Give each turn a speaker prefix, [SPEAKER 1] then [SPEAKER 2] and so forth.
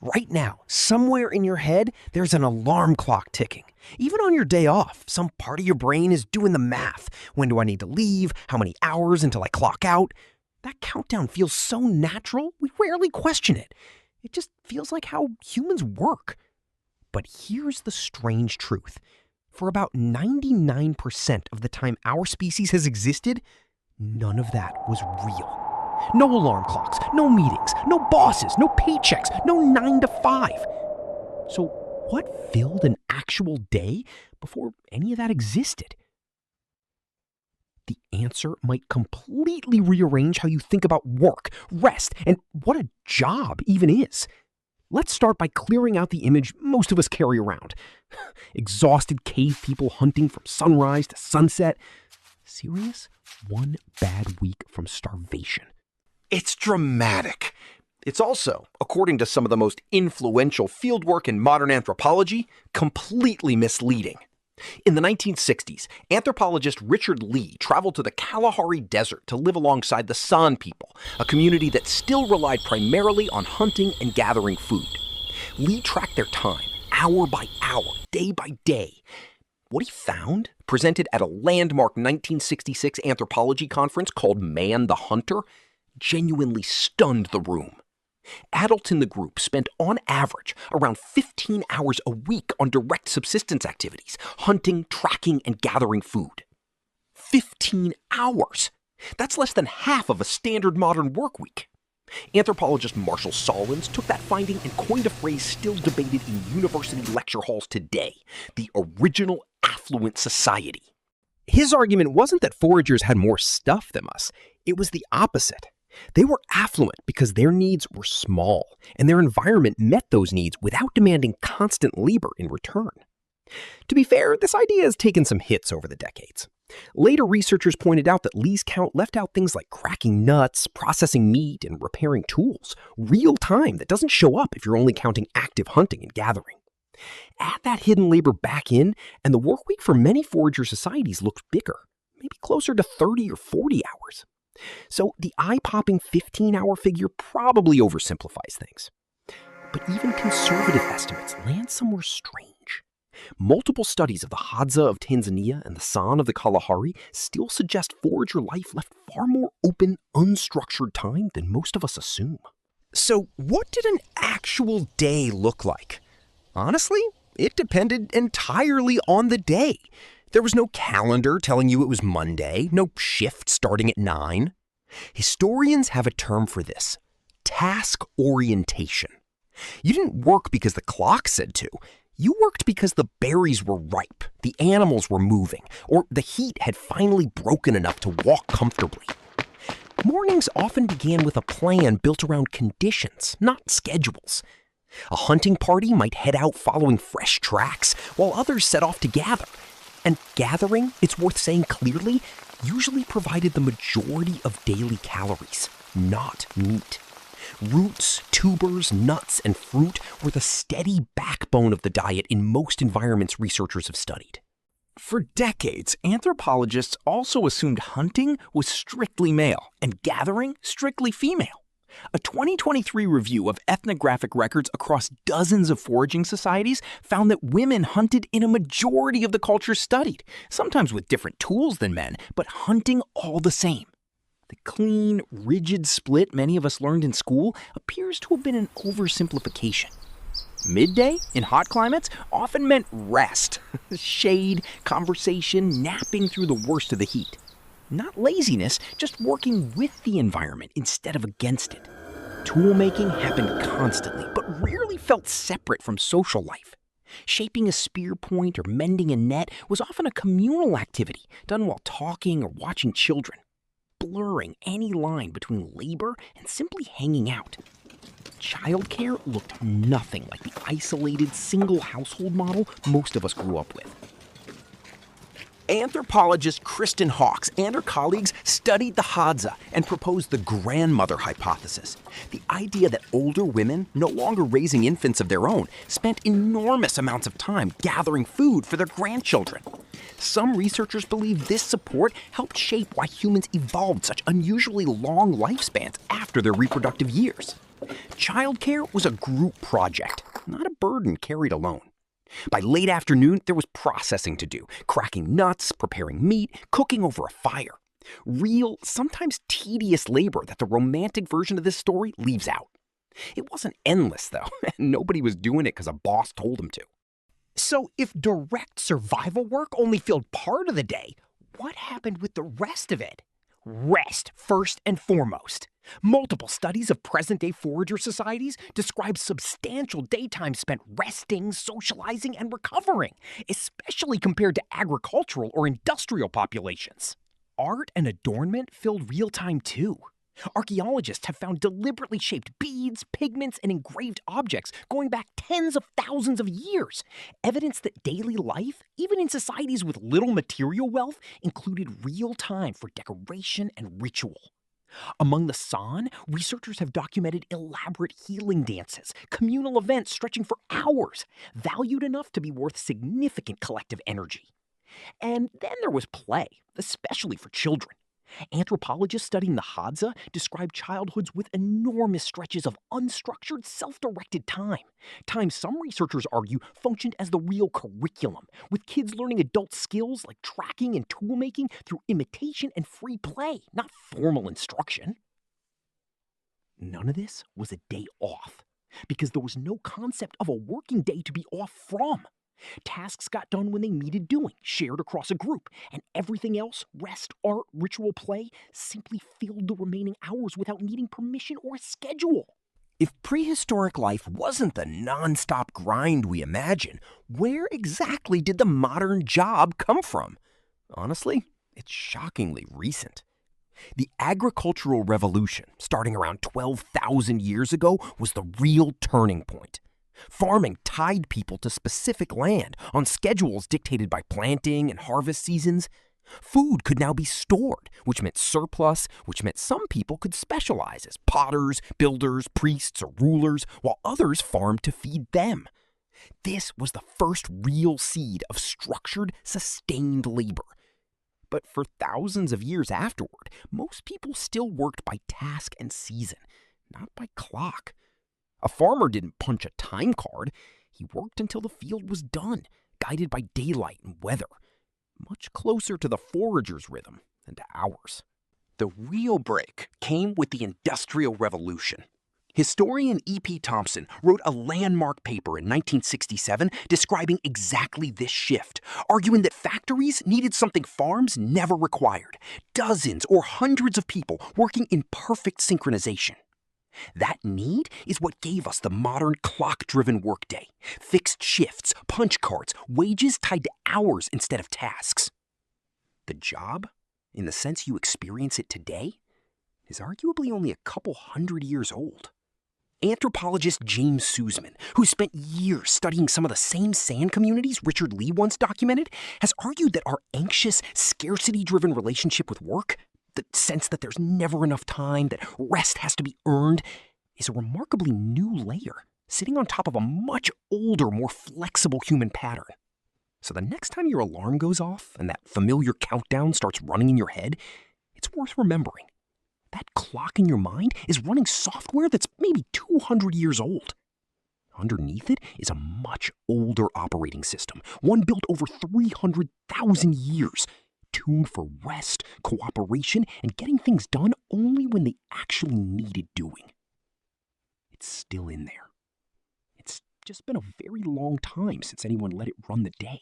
[SPEAKER 1] Right now, somewhere in your head, there's an alarm clock ticking. Even on your day off, some part of your brain is doing the math. When do I need to leave? How many hours until I clock out? That countdown feels so natural, we rarely question it. It just feels like how humans work. But here's the strange truth. For about 99% of the time our species has existed, none of that was real. No alarm clocks, no meetings, no bosses, no paychecks, no 9 to 5. So what filled an actual day before any of that existed? The answer might completely rearrange how you think about work, rest, and what a job even is. Let's start by clearing out the image most of us carry around. Exhausted cave people hunting from sunrise to sunset. Serious? One bad week from starvation.
[SPEAKER 2] It's dramatic. It's also, according to some of the most influential fieldwork in modern anthropology, completely misleading. In the 1960s, anthropologist Richard Lee traveled to the Kalahari Desert to live alongside the San people, a community that still relied primarily on hunting and gathering food. Lee tracked their time, hour by hour, day by day. What he found, presented at a landmark 1966 anthropology conference called Man the Hunter, genuinely stunned the room. Adults in the group spent on average around 15 hours a week on direct subsistence activities, hunting, tracking, and gathering food. 15 hours! That's less than half of a standard modern work week. Anthropologist Marshall Solins took that finding and coined a phrase still debated in university lecture halls today, the original affluent society.
[SPEAKER 1] His argument wasn't that foragers had more stuff than us. It was the opposite. They were affluent because their needs were small, and their environment met those needs without demanding constant labor in return. To be fair, this idea has taken some hits over the decades. Later researchers pointed out that Lee's count left out things like cracking nuts, processing meat, and repairing tools, real time that doesn't show up if you're only counting active hunting and gathering. Add that hidden labor back in, and the work week for many forager societies looked bigger, maybe closer to 30 or 40 hours. So the eye-popping 15-hour figure probably oversimplifies things. But even conservative estimates land somewhere strange. Multiple studies of the Hadza of Tanzania and the San of the Kalahari still suggest forager life left far more open, unstructured time than most of us assume.
[SPEAKER 3] So what did an actual day look like? Honestly, it depended entirely on the day. There was no calendar telling you it was Monday, no shift starting at 9. Historians have a term for this: task orientation. You didn't work because the clock said to. You worked because the berries were ripe, the animals were moving, or the heat had finally broken enough to walk comfortably. Mornings often began with a plan built around conditions, not schedules. A hunting party might head out following fresh tracks, while others set off to gather. And gathering, it's worth saying clearly, usually provided the majority of daily calories, not meat. Roots, tubers, nuts, and fruit were the steady backbone of the diet in most environments researchers have studied.
[SPEAKER 4] For decades, anthropologists also assumed hunting was strictly male and gathering strictly female. A 2023 review of ethnographic records across dozens of foraging societies found that women hunted in a majority of the cultures studied, sometimes with different tools than men, but hunting all the same. The clean, rigid split many of us learned in school appears to have been an oversimplification. Midday, in hot climates, often meant rest, shade, conversation, napping through the worst of the heat. Not laziness, just working with the environment instead of against it. Tool-making happened constantly, but rarely felt separate from social life. Shaping a spear point or mending a net was often a communal activity, done while talking or watching children, blurring any line between labor and simply hanging out. Childcare looked nothing like the isolated, single household model most of us grew up with. Anthropologist Kristen Hawkes and her colleagues studied the Hadza and proposed the grandmother hypothesis, the idea that older women, no longer raising infants of their own, spent enormous amounts of time gathering food for their grandchildren. Some researchers believe this support helped shape why humans evolved such unusually long lifespans after their reproductive years.
[SPEAKER 3] Childcare was a group project, not a burden carried alone. By late afternoon, there was processing to do, cracking nuts, preparing meat, cooking over a fire. Real, sometimes tedious labor that the romantic version of this story leaves out. It wasn't endless, though, and nobody was doing it because a boss told them to.
[SPEAKER 1] So if direct survival work only filled part of the day, what happened with the rest of it? Rest, first and foremost. Multiple studies of present-day forager societies describe substantial daytime spent resting, socializing, and recovering, especially compared to agricultural or industrial populations. Art and adornment filled real time too. Archaeologists have found deliberately shaped beads, pigments, and engraved objects going back tens of thousands of years. Evidence that daily life, even in societies with little material wealth, included real time for decoration and ritual. Among the San, researchers have documented elaborate healing dances, communal events stretching for hours, valued enough to be worth significant collective energy. And then there was play, especially for children. Anthropologists studying the Hadza describe childhoods with enormous stretches of unstructured, self-directed time. Time some researchers argue functioned as the real curriculum, with kids learning adult skills like tracking and toolmaking through imitation and free play, not formal instruction. None of this was a day off, because there was no concept of a working day to be off from. Tasks got done when they needed doing, shared across a group, and everything else, rest, art, ritual, play, simply filled the remaining hours without needing permission or a schedule.
[SPEAKER 3] If prehistoric life wasn't the non-stop grind we imagine, where exactly did the modern job come from? Honestly, it's shockingly recent. The agricultural revolution, starting around 12,000 years ago, was the real turning point. Farming tied people to specific land on schedules dictated by planting and harvest seasons. Food could now be stored, which meant surplus, which meant some people could specialize as potters, builders, priests, or rulers, while others farmed to feed them. This was the first real seed of structured, sustained labor. But for thousands of years afterward, most people still worked by task and season, not by clock. A farmer didn't punch a time card. He worked until the field was done, guided by daylight and weather, much closer to the forager's rhythm than to ours.
[SPEAKER 2] The real break came with the Industrial Revolution. Historian E.P. Thompson wrote a landmark paper in 1967 describing exactly this shift, arguing that factories needed something farms never required: dozens or hundreds of people working in perfect synchronization. That need is what gave us the modern clock-driven workday. Fixed shifts, punch cards, wages tied to hours instead of tasks. The job, in the sense you experience it today, is arguably only a couple hundred years old. Anthropologist James Sussman, who spent years studying some of the same sand communities Richard Lee once documented, has argued that our anxious, scarcity-driven relationship with work, the sense that there's never enough time, that rest has to be earned, is a remarkably new layer, sitting on top of a much older, more flexible human pattern. So the next time your alarm goes off and that familiar countdown starts running in your head, it's worth remembering. That clock in your mind is running software that's maybe 200 years old. Underneath it is a much older operating system, one built over 300,000 years, tuned for rest, cooperation, and getting things done only when they actually needed doing. It's still in there. It's just been a very long time since anyone let it run the day.